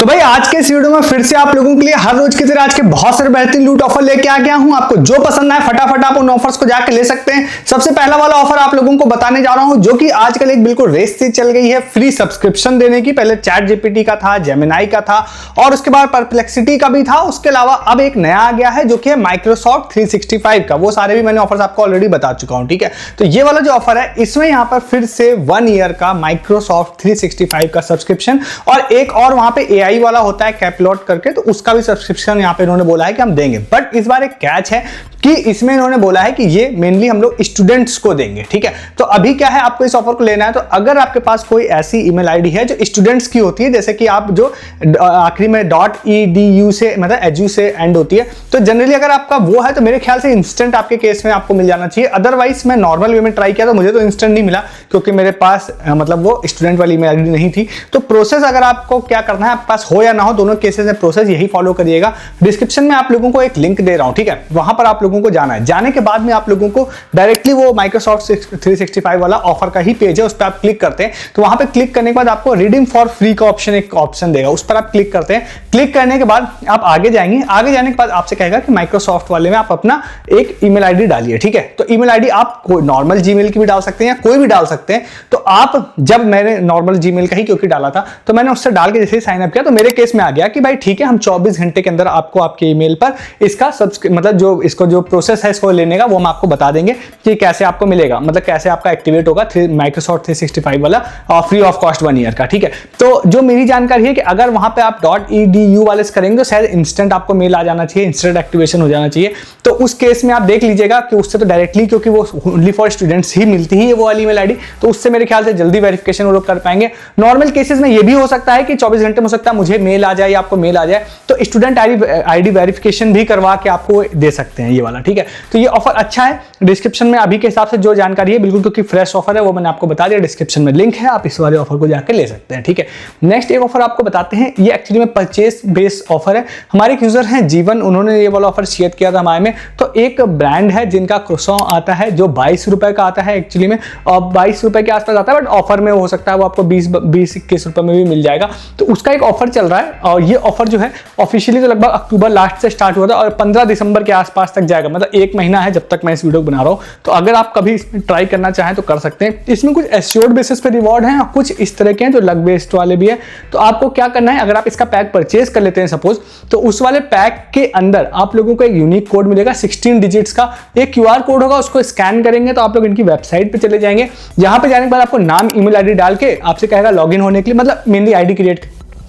तो भाई आज के इस वीडियो में फिर से आप लोगों के लिए हर रोज की तरह आज के बहुत सारे बेहतरीन लूट ऑफर लेके आ गया हूं। आपको जो पसंद आए फटाफट आप उन ऑफर्स को जाके ले सकते हैं। सबसे पहला वाला ऑफर आप लोगों को बताने जा रहा हूं जो कि आजकल एक बिल्कुल रेस से चल गई है, फ्री सब्सक्रिप्शन देने की। पहले चैट जीपीटी का था, जेमिनाई का था और उसके बाद परप्लेक्सिटी का भी था। उसके अलावा अब एक नया आ गया है जो कि है माइक्रोसॉफ्ट 365 का। वो सारे भी मैंने ऑफर्स आपको ऑलरेडी बता चुका हूं, ठीक है। तो ये वाला जो ऑफर है इसमें यहां पर फिर से 1 ईयर का माइक्रोसॉफ्ट 365 का सब्सक्रिप्शन और एक और वहां पे एआई वाला होता है कैपलॉट करके, तो उसका भी सब्सक्रिप्शन यहां पे इन्होंने बोला है कि हम देंगे। बट इस बार एक कैच है कि इसमें इन्होंने बोला है कि ये मेनली हम लोग स्टूडेंट्स को देंगे, ठीक है। तो अभी क्या है, आपको इस ऑफर को लेना है तो अगर आपके पास कोई ऐसी ईमेल आईडी है जो स्टूडेंट्स की होती है, जैसे कि आप जो आखिरी में .edu से मतलब edu से एंड होती है, तो जनरली अगर आपका वो है तो मेरे ख्याल से इंस्टेंट आपके केस में आपको मिल जाना चाहिए। अदरवाइज मैं नॉर्मल वे में ट्राई किया तो मुझे तो इंस्टेंट नहीं मिला क्योंकि मेरे पास मतलब वो स्टूडेंट वाली ईमेल आईडी नहीं थी। तो प्रोसेस अगर आपको क्या करना है, आपके पास हो या ना हो, दोनों केसेस में प्रोसेस यही फॉलो करिएगा। डिस्क्रिप्शन में आप लोगों को एक लिंक दे रहा हूं, ठीक है। वहां पर आप लोगों को जाना है। जाने के बाद में आप लोगों को डायरेक्टली वो माइक्रोसॉफ्ट 365 वाला ऑफर का ही पेज है, उस पर आप क्लिक करते हैं। तो वहां पे क्लिक करने के बाद आपको रिडीम फॉर फ्री का एक ऑप्शन देगा, उस पर आप क्लिक करते हैं। क्लिक करने के बाद आप आगे जाएंगे। आगे जाने के बाद आपसे कहेगा कि माइक्रोसॉफ्ट वाले में आप अपना एक ईमेल आईडी डालिए, ठीक है। तो ईमेल आईडी आप कोई नॉर्मल जीमेल की भी डाल सकते हैं या कोई भी डाल सकते हैं। तो आप जब मैंने नॉर्मल जीमेल का ही क्योंकि डाला था तो मैंने उससे डाल के जैसे ही साइन अप किया तो मेरे केस में आ गया कि भाई ठीक है, हम 24 घंटे के अंदर आपको आपके ईमेल पर इसका मतलब जो इसको जो प्रोसेस है इसको लेने का वो हम आपको बता देंगे कि कैसे आपको मिलेगा, मतलब कैसे आपका एक्टिवेट होगा माइक्रोसॉफ्ट 365 वाला फ्री ऑफ कॉस्ट 1 ईयर का, ठीक है। तो जो मेरी जानकारी है कि अगर वहां पे आप .edu वाले से करेंगे तो शायद इंस्टेंट आपको मेल आ जाना चाहिए, इंस्टेंट एक्टिवेशन हो जाना चाहिए। तो उस केस में आप देख लीजिएगा कि उससे तो डायरेक्टली, क्योंकि वो ओनली फॉर स्टूडेंट्स ही मिलती ही है वो वाली ईमेल आईडी, तो उससे मेरे ख्याल से जल्दी वेरिफिकेशन वो लोग कर पाएंगे। नॉर्मल केसेस में ये भी हो सकता है कि 24 घंटे में हो सकता है मुझे मेल आ जाए या आपको मेल आ जाए, तो स्टूडेंट आईडी वेरिफिकेशन भी करवा के आपको दे सकते हैं ये वाला, ठीक है। तो ये ऑफर अच्छा है। डिस्क्रिप्शन में अभी के हिसाब से जो जानकारी है बिल्कुल क्योंकि फ्रेश ऑफर है वो मैंने आपको बता दिया, डिस्क्रिप्शन में लिंक है, आप इस वाले ऑफर को जाकर ले सकते हैं, ठीक है। नेक्स्ट एक ऑफर आपको बताते हैं, ये एक्चुअली में परचेस बेस्ड ऑफर है। हमारे एक यूजर हैं जीवन, उन्होंने ये वाला ऑफर शेयर किया था हमारे में। तो एक ब्रांड है जिनका क्रोसॉन आता है जो 22 रुपए का आता है एक्चुअली में, और 22 रुपए के आसपास आता है, बट ऑफर में हो सकता है वो आपको 20-21 रुपए में भी मिल जाएगा। तो उसका एक ऑफर चल रहा है और ये ऑफर जो है ऑफिशियली तो लगभग अक्टूबर लास्ट से स्टार्ट हुआ था और 15 दिसंबर के आसपास तक जाएगा, मतलब 1 महीना है जब तक मैं इस वीडियो को बना रहा हूं। तो अगर आप कभी इसमें ट्राई करना चाहें तो कर सकते हैं। इसमें कुछ एश्योर्ड बेसिस पे रिवॉर्ड हैं और कुछ इस तरह के हैं जो लक बेस्ड वाले भी है। तो आपको क्या करना है, अगर आप इसका पैक परचेज कर लेते हैं सपोज, तो उस वाले पैक के अंदर आप लोगों को एक यूनिक कोड मिलेगा 16 डिजिट्स का। एक क्यूआर कोड होगा, उसको स्कैन करेंगे तो आप लोग इनकी वेबसाइट पे चले जाएंगे। यहां पे जाने के बाद आपको नाम, ईमेल आईडी डाल के आपसे कहेगा लॉगिन होने के लिए, मतलब मेनली आईडी क्रिएट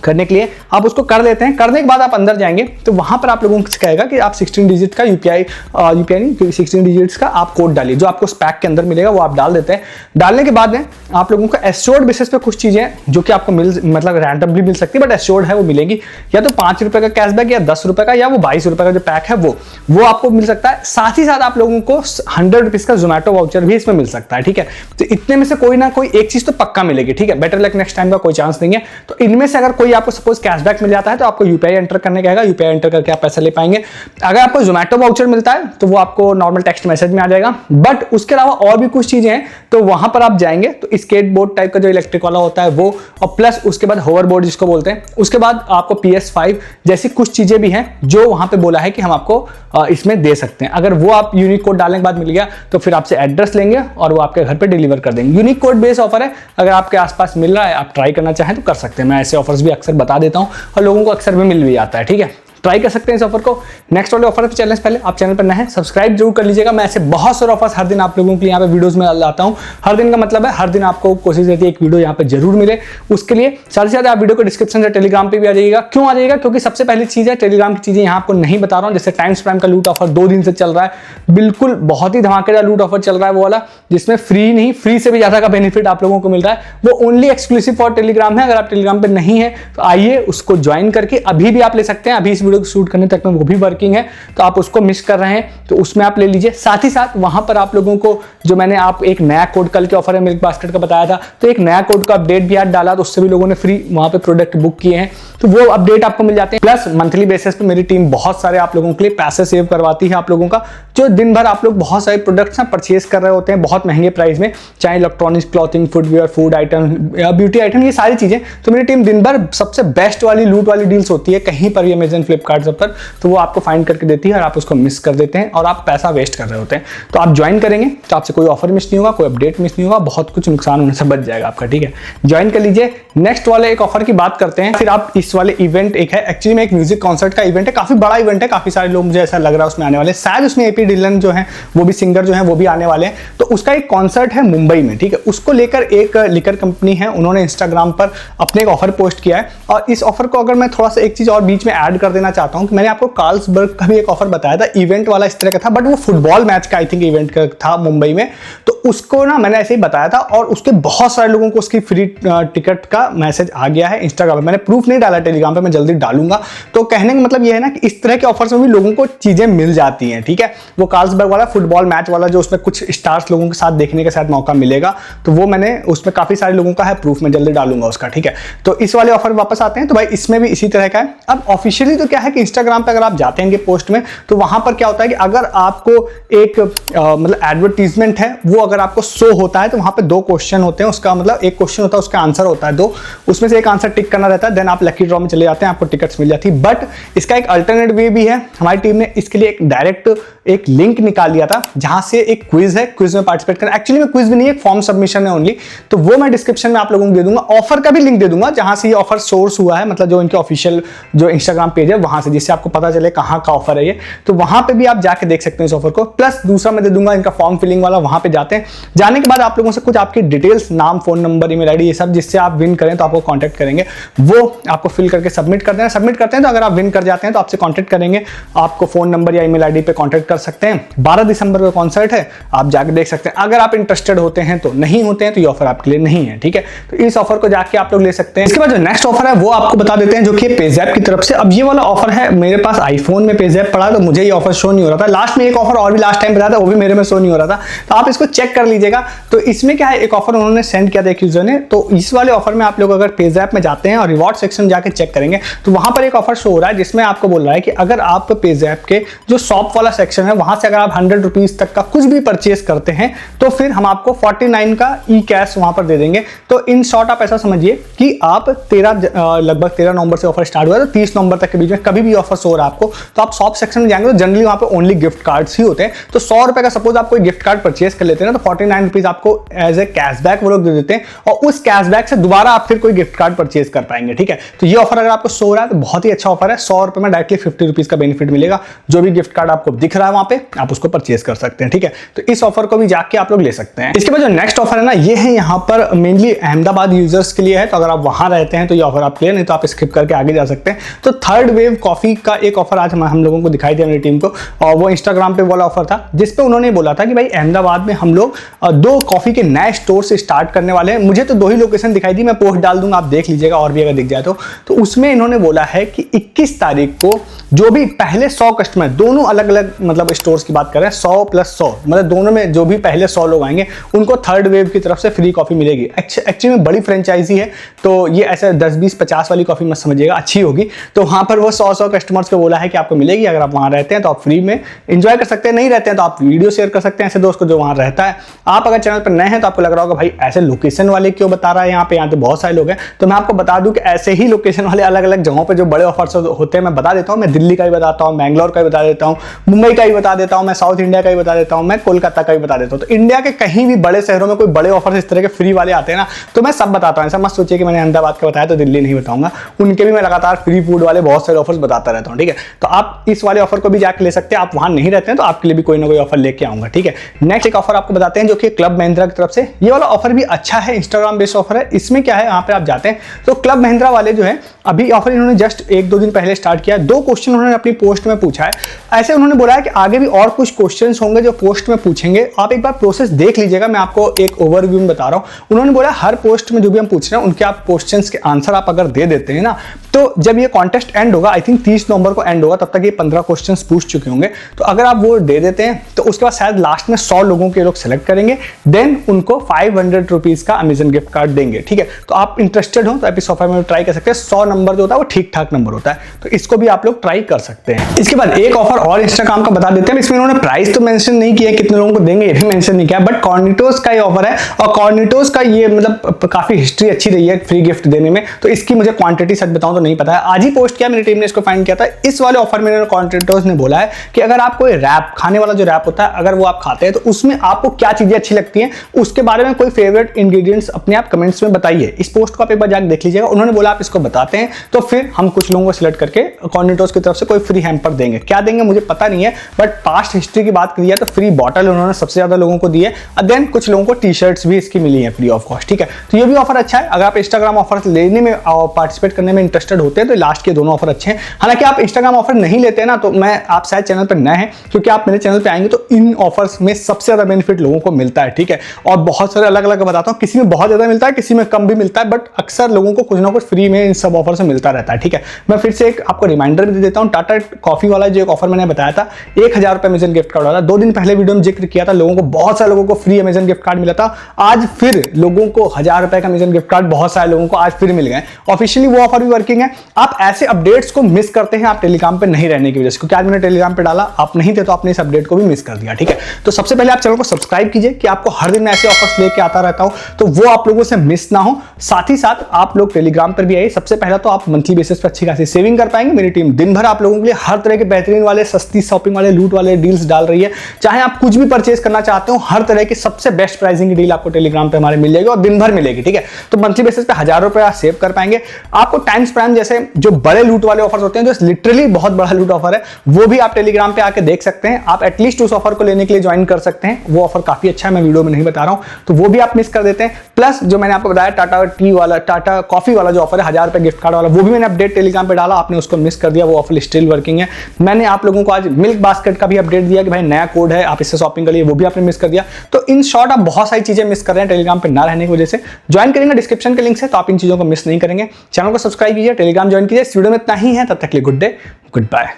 करने के लिए आप उसको कर लेते हैं। करने के बाद आप अंदर जाएंगे तो वहां पर आप लोगों से कहेगा कि आप 16 डिजिट का यूपीआई नहीं 16 डिजिट्स का आप कोड डालिए, जो आपको पैक के अंदर मिलेगा वो आप डाल देते हैं। डालने के बाद में आप लोगों को एश्योर्ड बेसिस पे कुछ चीजें जो कि आपको मतलब रैंडम भी मिल सकती है बट एश्योर्ड है वो मिलेगी, या तो 5 रुपए का कैशबैक या 10 रुपए का, या वो 22 रुपए का जो पैक है वो आपको मिल सकता है। साथ ही साथ आप लोगों को 100 रुपीज का जोमेटो वाउचर भी इसमें मिल सकता है, ठीक है। तो इतने में से कोई ना कोई एक चीज तो पक्का मिलेगी, ठीक है। बेटर लक नेक्स्ट टाइम का कोई चांस नहीं है। तो इनमें से अगर कोई आपको सपोज कैशबैक मिल जाता है तो आपको यूपीआई एंटर करने कहेगा, यूपीआई एंटर करके आप पैसा ले पाएंगे। अगर आपको जोमेटो वाउचर मिलता है तो वो आपको नॉर्मल टेक्स्ट मैसेज में आ जाएगा। बट उसके अलावा और भी कुछ चीजें हैं, तो वहां पर आप जाएंगे तो स्केट बोर्ड टाइप का जो इलेक्ट्रिक वाला होता है वो, और प्लस उसके बाद होवर बोर्ड जिसको बोलते हैं, उसके बाद आपको PS5 जैसी कुछ चीजें भी हैं जो वहां पे बोला है कि हम आपको इसमें दे सकते हैं। अगर वो आप यूनिक कोड डालने के बाद मिल गया तो फिर आपसे एड्रेस लेंगे और वो आपके घर पे डिलीवर कर देंगे। यूनिक कोड बेस्ड ऑफर है, अगर आपके आसपास मिल रहा है आप ट्राई करना चाहें तो कर सकते हैं। मैं ऐसे ऑफर्स भी अक्सर बता देता हूं और लोगों को अक्सर भी मिल भी जाता है, ठीक है। ट्राई कर सकते हैं इस ऑफर को। नेक्स्ट वाले ऑफर पे चलने से पहले आप चैनल पर नए हैं सब्सक्राइब जरूर कर लीजिएगा। मैं ऐसे बहुत सारे ऑफर्स हर दिन आप लोगों के लिए यहाँ पे वीडियोस में लाता हूँ। हर दिन का मतलब है हर दिन आपको कोशिश रहती है एक वीडियो यहाँ पे जरूर मिले। उसके लिए साथ ही साथ आप वीडियो को डिस्क्रिप्शन से टेलीग्राम पे भी आ जाइएगा। क्यों आ जाइएगा, क्योंकि सबसे पहली चीज है टेलीग्राम की चीजें यहाँ आपको नहीं बता रहा हूँ। जैसे टाइम्स प्राइम का लूट ऑफर 2 दिन से चल रहा है, बिल्कुल बहुत ही धमाकेदार लूट ऑफर चल रहा है वो वाला, जिसमें फ्री नहीं, फ्री से भी ज्यादा का बेनिफिट आप लोगों को मिल रहा है। वो ओनली एक्सक्लूसिव फॉर टेलीग्राम है। अगर आप टेलीग्राम पे नहीं है तो आइए उसको ज्वाइन करके अभी भी आप ले सकते हैं। अभी इस वीडियो शूट करने तक में वो भी वर्किंग है, तो आप उसको मिस कर रहे हैं तो उसमें आप ले लीजिए। साथ ही साथ वहां पर आप लोगों को जो मैंने आप एक नया कोड कल के ऑफर है मिल्क बास्केट का बताया था, तो एक नया कोड का अपडेट भी आज डाला, तो उससे भी लोगों ने फ्री वहां पे प्रोडक्ट बुक किए हैं, तो वो अपडेट आपको मिल जाते हैं। प्लस मंथली बेसिस पे मेरी टीम बहुत सारे आप लोगों के लिए पैसे सेव करवाती है आप लोगों का, जो दिन भर आप लोग बहुत सारे प्रोडक्ट्स ना परचेज कर रहे होते हैं बहुत महंगे प्राइस में, चाहे electronics, clothing, footwear, food item या ब्यूटी आइटम, ये सारी चीजें, तो मेरी टीम दिन भर सबसे बेस्ट वाली लूट वाली डील्स होती है कहीं पर भी अमेजन, फ्लिपकार्ट सब पर, तो वो आपको फाइंड करके देती है और आप उसको मिस कर देते हैं और आप पैसा वेस्ट कर रहे होते हैं। तो आप ज्वाइन करेंगे तो आपसे कोई ऑफर मिस नहीं होगा, कोई अपडेट मिस नहीं होगा, बहुत कुछ नुकसान होने से बच जाएगा आपका, ठीक है। ज्वाइन कर लीजिए। नेक्स्ट वाले एक ऑफर की बात करते हैं, फिर आप इस वाले इवेंट एक है, एक्चुअली में एक म्यूजिक कॉन्सर्ट का इवेंट है, काफी बड़ा इवेंट है, काफी सारे लोग मुझे ऐसा लग रहा है उसमें आने वाले, शायद उसमें एपी डिलन जो है वो भी सिंगर जो है वो भी आने वाले हैं, तो उसका एक कॉन्सर्ट है मुंबई में, ठीक है। उसको लेकर एक लिकर कंपनी है, उन्होंने इंस्टाग्राम पर अपने एक ऑफर पोस्ट किया है, और इस ऑफर को अगर मैं थोड़ा सा एक चीज और बीच में ऐड कर देना चाहता हूं कि मैंने आपको कार्ल्सबर्ग का भी एक ऑफर बताया था, इवेंट वाला इस तरह का था, बट वो फुटबॉल मैच का आई थिंक इवेंट का था मुंबई में, तो उसको ना मैंने ऐसे ही बताया था और उसके बहुत सारे लोगों को उसकी फ्री टिकट का मैसेज आ गया है इंस्टाग्राम पे। मैंने प्रूफ नहीं डाला टेलीग्राम पे, मैं जल्दी डालूंगा। तो कहने का मतलब ये है ना कि इस तरह के ऑफर्स में भी लोगों को चीजें मिल जाती हैं, ठीक है। वो कार्ल्सबर्ग वाला फुटबॉल मैच वाला जो उसमें कुछ स्टार्स लोगों के साथ देखने का शायद मौका मिलेगा, तो वो मैंने उसमें काफी सारे लोगों का है प्रूफ, मैं जल्दी डालूंगा उसका, ठीक है। तो इस वाले ऑफर वापस आते हैं, तो भाई इसमें भी इसी तरह का है। अब ऑफिशियली तो क्या है कि इंस्टाग्राम पे अगर आप जाते हैं पोस्ट में, तो वहां पर क्या होता है कि अगर आपको एक मतलब एडवर्टीजमेंट है वो अगर आपको शो होता है, तो वहां पे 2 क्वेश्चन होते हैं, उसका मतलब एक क्वेश्चन होता है, उसका आंसर होता है 2, उसमें से एक आंसर टिक करना रहता है, देन आप लकी ड्रॉ में चले जाते हैं, आपको टिकट्स मिल जाती है। बट इसका एक अल्टरनेट वे भी है, हमारी टीम ने इसके लिए एक डायरेक्ट एक लिंक निकाल लिया था, जहां से एक क्विज है, क्विज में पार्टिसिपेट करना, एक्चुअली में क्विज भी नहीं है, एक फॉर्म सबमिशन है ओनली, तो वो मैं डिस्क्रिप्शन में आप लोगों को दे दूंगा। ऑफर का भी लिंक दे दूंगा जहां से ये ऑफर सोर्स हुआ है, मतलब जो इनके ऑफिशियल जो इंस्टाग्राम पेज है वहां से, जिससे आपको पता चले कहां का ऑफर है ये, तो वहां पे भी आप जाके देख सकते हैं इस ऑफर को। प्लस दूसरा मैं दे दूंगा इनका फॉर्म फिलिंग वाला, वहां पे जाते हैं, जाने के बाद आप लोगों से कुछ आपकी डिटेल्स, नाम, फोन नंबर, ईमेल आईडी, ये सब जिससे आप विन करें तो आपको कांटेक्ट करेंगे, वो आपको फिल करके सबमिट कर देना। सबमिट करते हैं तो अगर आप विन कर जाते हैं तो आपसे कांटेक्ट करेंगे, आपको फोन नंबर या ईमेल आईडी पे कांटेक्ट कर सकते हैं। 12 दिसंबर का कॉन्सर्ट है, आप जाके देख सकते हैं। अगर आप इंटरेस्टेड होते हैं तो, नहीं होते हैं तो ये ऑफर आपके लिए नहीं है, ठीक है। तो इस ऑफर को जाके आप लोग ले सकते हैं। इसके बाद जो नेक्स्ट ऑफर है वो आपको बता देते हैं, जो कि पेज़ैप की तरफ से। अब ये वाला ऑफर है, मेरे पास आईफोन में पेज़ैप पड़ा, तो मुझे ये ऑफर शो नहीं हो रहा था। लास्ट में एक ऑफर और भी लास्ट टाइम बताया था, वो भी मेरे में शो नहीं हो रहा था, तो आप इसको चेक कर लीजिएगा। तो इसमें क्या है, एक ऑफर उन्होंने सेंड किया था एक यूजर ने, तो इस वाले ऑफर में आप लोग अगर पेज़ैप में जाते हैं और रिवॉर्ड सेक्शन जाके चेक करेंगे, तो वहां पर एक ऑफर शो हो रहा है जिसमें आपको बोल रहा है कि अगर आप पेज़ैप के जो शॉप वाला सेक्शन है वहां से अगर आप 100 रुपीज तक का कुछ भी परचेस करते हैं, तो फिर हम आपको 49 का ई कैश वहां पर दे देंगे। तो इन शॉर्ट आप ऐसा समझिए कि आप लगभग 13 नवंबर से ऑफर स्टार्ट हुआ है, तो 30 नवंबर तक के बीच में कभी भी ऑफर शो हो रहा है आपको, तो आप शॉप सेक्शन में जाएंगे तो जनरली वहां पे ओनली गिफ्ट कार्ड्स ही होते हैं। तो 100 रुपए का सपोज आप कोई गिफ्ट कार्ड परचेस कर लेते हैं ना, तो 49 रुपीज आपको एज ए कैशबैक वो लोग दे देते हैं, और उस कैशबैक से दोबारा आप फिर कोई गिफ्ट कार्ड परचेस कर पाएंगे, ठीक है। तो ये ऑफर अगर आपको शो हो रहा है तो बहुत ही अच्छा ऑफर है। 100 रुपए में डायरेक्टली 50 रुपीज का बेनिफिट मिलेगा, जो भी गिफ्ट कार्ड आपको दिख रहा है वहां पे आप उसको परचेस कर सकते हैं, ठीक है। तो इस ऑफर को भी जाके आप लोग ले सकते हैं। इसके बाद जो नेक्स्ट ऑफर है ना, ये है यहाँ पर मेनली अहमदाबाद यूजर्स के लिए है, तो अगर आप वहां रहते हैं तो ये ऑफर आप क्लियर, नहीं तो आप स्किप करके आगे जा सकते हैं। तो थर्ड वेव कॉफी का एक ऑफर आज हम लोगों को दिखाई दिया मेरी टीम को, और वो इंस्टाग्राम पे वाला ऑफर था, जिसपे उन्होंने बोला था कि भाई अहमदाबाद में हम लोग 2 कॉफी के नए स्टोर से स्टार्ट करने वाले हैं। मुझे तो 2 ही लोकेशन दिखाई दी, मैं पोस्ट डाल दूंगा, आप देख लीजिएगा, और भी अगर दिख जाए तो उसमें इन्होंने बोला है कि 21 तारीख को जो भी पहले 100 कस्टमर, दोनों अलग अलग मतलब स्टोर्स की बात कर रहे हैं, 100 + 100 मतलब दोनों में जो भी पहले 100 लोग आएंगे उनको थर्ड वेव की तरफ से फ्री कॉफी मिलेगी। एक्चुअली में बड़ी फ्रेंचाइजी है, तो ये ऐसे 10, 20, 50 वाली कॉफी मत समझिएगा, अच्छी होगी। तो वहां पर वो 100 कस्टमर्स को बोला है कि आपको मिलेगी। अगर आप वहां रहते हैं तो आप फ्री में एंजॉय कर सकते हैं, नहीं रहते हैं तो आप वीडियो शेयर कर सकते हैं ऐसे दोस्त को जो वहां रहता है। आप अगर चैनल पर नए हैं तो आपको लग रहा होगा भाई ऐसे लोकेशन वाले क्यों बता रहा है, यहाँ पे बहुत सारे लोग हैं। तो मैं आपको बता दूं कि ऐसे ही लोकेशन वाले अलग अलग जगहों पर जो बड़े ऑफर्स होते हैं मैं बता देता हूँ। मैं दिल्ली का भी बताता हूँ, बैंगलोर का भी बता देता हूँ, मुंबई का भी बता देता हूँ, मैं साउथ इंडिया का भी बता देता हूँ, मैं कोलकाता का भी बता देता हूँ। तो इंडिया के कहीं भी बड़े शहरों में कोई बड़े ऑफर्स इस तरह के फ्री वाले आते हैं ना, तो मैं सब बताता हूँ। ऐसा मत सोचिए कि मैंने अहमदाबाद का बताया तो दिल्ली नहीं बताऊंगा, उनके भी मैं लगातार फ्री फूड वाले बहुत सारे ऑफर्स बताता रहता हूँ, ठीक है। तो आप इस वाले ऑफर को भी जाकर ले सकते हैं। आप वहां नहीं रहते हैं तो आपके लिए भी कोई ना कोई ऑफर लेके आऊंगा, ठीक है। नेक्स्ट एक ऑफर आपको बताते हैं जो कि क्लब महिंद्रा की तरफ से। ये वाला ऑफर भी अच्छा है, इंस्टाग्राम बेस्ड ऑफर है। इसमें क्या है, यहाँ पे आप जाते हैं तो क्लब महिंद्रा वाले जो है अभी ऑफर इन्होंने जस्ट 1-2 दिन पहले स्टार्ट किया है। 2 क्वेश्चन उन्होंने अपनी पोस्ट में पूछा है। ऐसे उन्होंने बोला है कि आगे भी और कुछ क्वेश्चंस होंगे जो पोस्ट में पूछेंगे, आप एक बार प्रोसेस देख लीजिएगा। मैं आपको एक ओवरव्यू में बता रहा हूं। उन्होंने बोला हर पोस्ट में जो भी हम पूछ रहे हैं उनके आप क्वेश्चंस के आंसर आप अगर दे देते हैं ना, तो जब ये कॉन्टेस्ट एंड होगा, आई थिंक 30 नवंबर को एंड होगा, तब तक ये 15 क्वेश्चंस पूछ चुके होंगे। तो अगर आप वो दे देते हैं तो उसके बाद शायद लास्ट में 100 लोगों के लोग सेलेक्ट करेंगे, देन उनको 500 रुपीज का अमेजन गिफ्ट कार्ड देंगे। ठीक है, तो आप इंटरेस्टेड हो तो आप इस ऑफर में ट्राई कर सकते हैं। 100 नंबर जो होता है वो ठीक ठाक नंबर होता है, तो इसको भी आप लोग ट्राई कर सकते हैं। इसके बाद एक ऑफर और इंस्टाग्राम का बता देते हैं। इसमें उन्होंने प्राइस तो मेंशन नहीं किया, कितने लोगों को देंगे ये भी मेंशन नहीं किया, बट कॉर्निटोस का ये ऑफर है। और कॉर्निटोस का ये मतलब काफी हिस्ट्री अच्छी रही है फ्री गिफ्ट देने में, तो इसकी मुझे क्वांटिटी सच बताऊं तो नहीं पता है। आज ही पोस्ट किया मेरी टीम ने, इसको फाइंड किया था। इस वाले ऑफर में कॉर्निटोस ने बोला है कि अगर आप कोई रैप, खाने वाला जो रैप होता है, अगर वो आप खाते हैं तो उसमें आपको क्या चीजें अच्छी लगती हैं, उसके बारे में कोई फेवरेट इंग्रेडिएंट्स अपने आप कमेंट्स में बताइए। इस पोस्ट को आप एक बार जाकर देख लीजिएगा। उन्होंने बोला आप इसको बताते हैं तो फिर हम कुछ लोगों को सिलेक्ट करके कॉर्निटोस की तरफ से कोई फ्री हैम्पर देंगे। क्या देंगे मुझे पता नहीं है, बट पास्ट हिस्ट्री की बात करी है तो फ्री बॉटल उन्होंने सबसे ज्यादा लोगों को दी है। देन कुछ लोगों को टी शर्ट्स भी इसकी मिली है फ्री ऑफ कॉस्ट। ठीक है, तो ये भी ऑफर अच्छा है। अगर आप इंस्टाग्राम ऑफर लेने में और पार्टिसिपेट करने में इंटरेस्टेड होते हैं तो लास्ट के दोनों ऑफर अच्छे हैं। हालांकि आप इंस्टाग्राम ऑफर नहीं लेते हैं ना, तो मैं आप शायद चैनल पर नए हैं, क्योंकि आप मेरे चैनल पे आएंगे तो इन ऑफर्स में सबसे ज्यादा बेनिफिट लोगों को मिलता है। ठीक है, और बहुत सारे अलग अलग बताता हूँ, किसी में बहुत ज्यादा मिलता है, किसी में कम भी मिलता है, बट अक्सर लोगों को कुछ ना कुछ फ्री में इन सब ऑफर से मिलता रहता है। ठीक है, मैं फिर से एक आपको रिमाइंडर भी दे देता हूँ। टाटा कॉफी वाला जो एक ऑफर मैंने बताया था, 1000 रुपए अमेजन गिफ्ट कार्ड वाला, 2 दिन पहले वीडियो में जिक्र किया था, लोगों को, बहुत सारे लोगों को फ्री अमेजन गिफ्ट कार्ड मिला था। आज फिर लोगों को 1000 रुपए का अमेजन गिफ्ट कार्ड बहुत सारे लोगों को आज फिर मिल गए। ऑफिशियली वो ऑफर भी वर्किंग है। आप ऐसे अपडेट्स को मिस करते हैं आप टेलीग्राम पे नहीं रहने की वजह से, क्योंकि आज मैंने टेलीग्राम पे डाला, आप नहीं थे तो आपने इस अपडेट को भी मिस कर दिया। ठीक है, तो सबसे पहले आप चैनल को सब्सक्राइब कीजिए कि आपको हर दिन ऐसे ऑफर्स लेके आता रहता हूं, तो वो आप लोगों से मिस ना हो। साथ ही साथ आप लोग टेलीग्राम पर भी आइए। सबसे पहला तो आप मंथली बेसिस पर अच्छी खासी सेविंग कर पाएंगे। मेरी टीम दिन भर आप लोगों के लिए हर तरह के बेहतरीन वाले, सस्ती शॉपिंग वाले, लूट वाले डील्स डाल रही है। चाहे आप कुछ भी परचेज करना चाहते हो, हर तरह की सबसे बेस्ट प्राइसिंग की डील आपको टेलीग्राम पे हमारे मिल जाएगी और दिन भर मिलेगी। ठीक है, तो मंथली बेसिस पे 1000 रुपए आप सेव कर पाएंगे। आपको टाइम्स प्राइम जैसे जो बड़े लूट वाले ऑफर्स होते हैं, जो लिटरली बहुत बड़ा लूट ऑफर है, वो भी आप टेलीग्राम पे आके देख सकते हैं। आप एटलीस्ट उस ऑफर को लेने के लिए ज्वाइन कर सकते हैं। वो ऑफर काफी अच्छा है, मैं वीडियो में नहीं बता रहा हूं, तो वो भी आप मिस कर देते हैं। प्लस जो मैंने आपको बताया टाटा टी वाला, टाटा कॉफी वाला जो ऑफर है 1000 रुपए गिफ्ट कार्ड वाला, वो भी मैंने अपडेट टेलीग्राम पे डाला, आपने उसको मिस कर दिया। वो ऑफर स्टिल वर्किंग है। मैंने आप लोगों को आज मिल्क बास्केट का भी अपडेट दिया कि भाई नया कोड है, आप इससे शॉपिंग करिए, वो भी आपने मिस कर दिया। तो इन शॉर्ट आप बहुत सारी चीजें मिस कर रहे हैं टेलीग्राम पे ना रहने की वजह से। ज्वाइन करेंगे डिस्क्रिप्शन के लिंक से, तो आप इन चीजों को मिस नहीं करेंगे। चैनल को सब्सक्राइब कीजिए, टेलीग्राम ज्वाइन कीजिए। इस वीडियो में इतना ही है, तब तक के लिए गुड डे, गुड बाय।